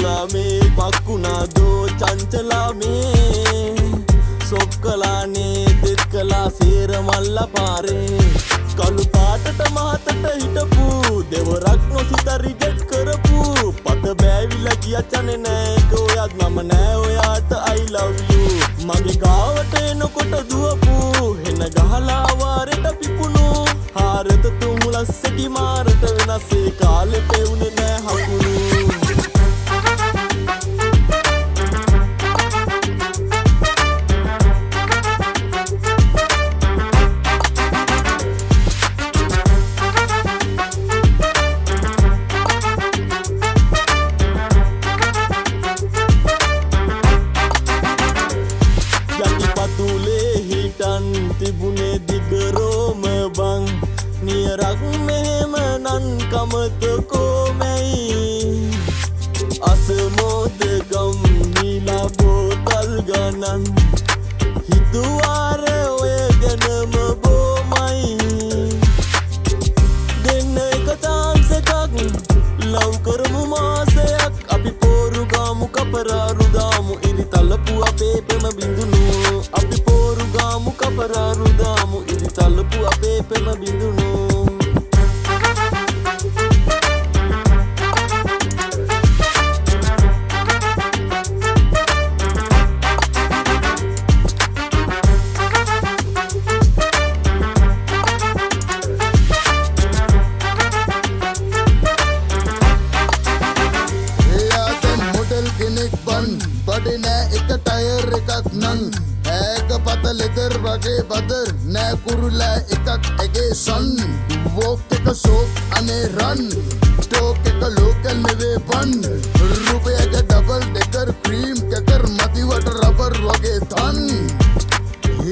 කළා මේ පක්කුණා දෝ චංචලා මේ සොක්කලානේ දෙත් කළා සේර මල්ල පාරේ කළු පාටට මහතට හිටපු දෙවරක් නොසිත රිජෙක්ට් කරපු පත බෑවිලා ගියා චනේ නෑ ඒක ඔයත් මම නෑ ඔයාට I love you මගේ ගාවට එනකොට දුවපු හෙන ගහලා වාරෙට පිපුණු හාරත තුමුලස්සකි මාරට වෙනස් ඒ කාලේ පෙවුනේ නෑ හකුරු තිබුණේ දිගරෝම බං නියරක් මෙහෙම නන් කමතකෝ මැයි අසමෝද ගම් නීලා බෝතල් ගණන් හිතුවාර ඔය ගැනම බෝමයි දෙන්න එක චාන්ස් එකක් ලව් කරමු මාසයක් අපි පෝරු ගාමු කපරාරු දාමු ඉරි තලපු අපේ පෙම බිඳුනු අපි පෝරු ගාමු කපරාරු දාමු ඉරි තලපු අපේ පෙම බිඳුනු බඩේ නෑ එක ටයර් එකක් නං ඇග පත ලෙදර් වගේ බදර් නෑ කුරුලෑ එකක් ඇගේ සන් වෝක් එක සෝක් අනේ රන් ටෝක් එක ලෝකල් නෙවේ බන් රුපයක ඩබල් ඩෙකර් ක්‍රීම් කකර් මදිවට රබර් වගේ තන්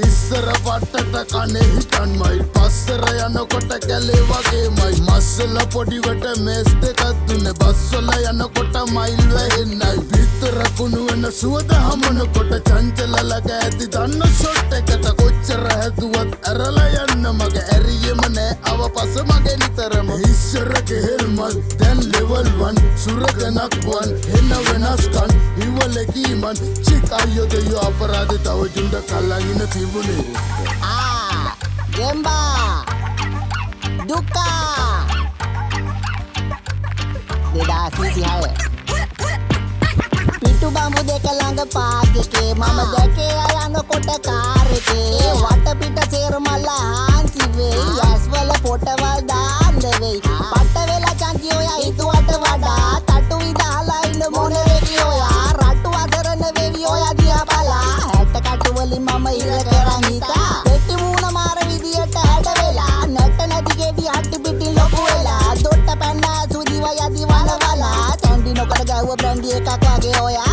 ඉස්සර පට්ටට කනේ හිටන් මයි පස්සර යනකොට කැලේ වගේ මයි මස්සල පොඩිවට මේස් දෙකක් දුන්නේ බස්වල යනකොට මයිල් වෙහෙන්නයි විතර කුණු වෙන සුවඳ හමනකොට චංචල ලග ඇති දන්න ෂොට් එකට කොච්චර හැදුවත් ඇරලා යන්න මගේ ඇරියෙම නෑ අව පස මගේ නිතරම ඉස්සර කෙහෙල් මල් දැන් ලෙවල් 1 සුරකනක් වන් එන වෙනස්කන් ඉවල කීමන් චික් අයියෝ දෙයෝ අපරාධ තව ජුන්ඩ කල්ලාගෙන තිබුණේ Gemba Duka 2026 පිටු බම්බු දෙක ළඟ පාක් එකේ මම දැකේ යනකොට කාර් එකේ වට පිට සේරමල්ල හාන්සි වෙයි ඇස්වල පොටවල් දාන්න වෙයි පට්ට වෙලා චන්චි ඔයා හිතුවට වඩා තටු විදහලා ඉන්න මොනරේකි ඔයා රට්ටු අදරන වෙවි ඔයා දිහා බලා හැට කටු වලින් මම ඉර කරන් හිතා පෙට්ටි මූණ මාර විදියට හැඩ වෙලා නැට නැති ගෙඩි අට්ටි පිටි ලොකු වෙලා දොට්ට පැන්න සුදිව යදි වලවලා තැන්ඩි නොකර ගැව්ව බ්‍රැන්ඩි එකක් වගේ ඔයා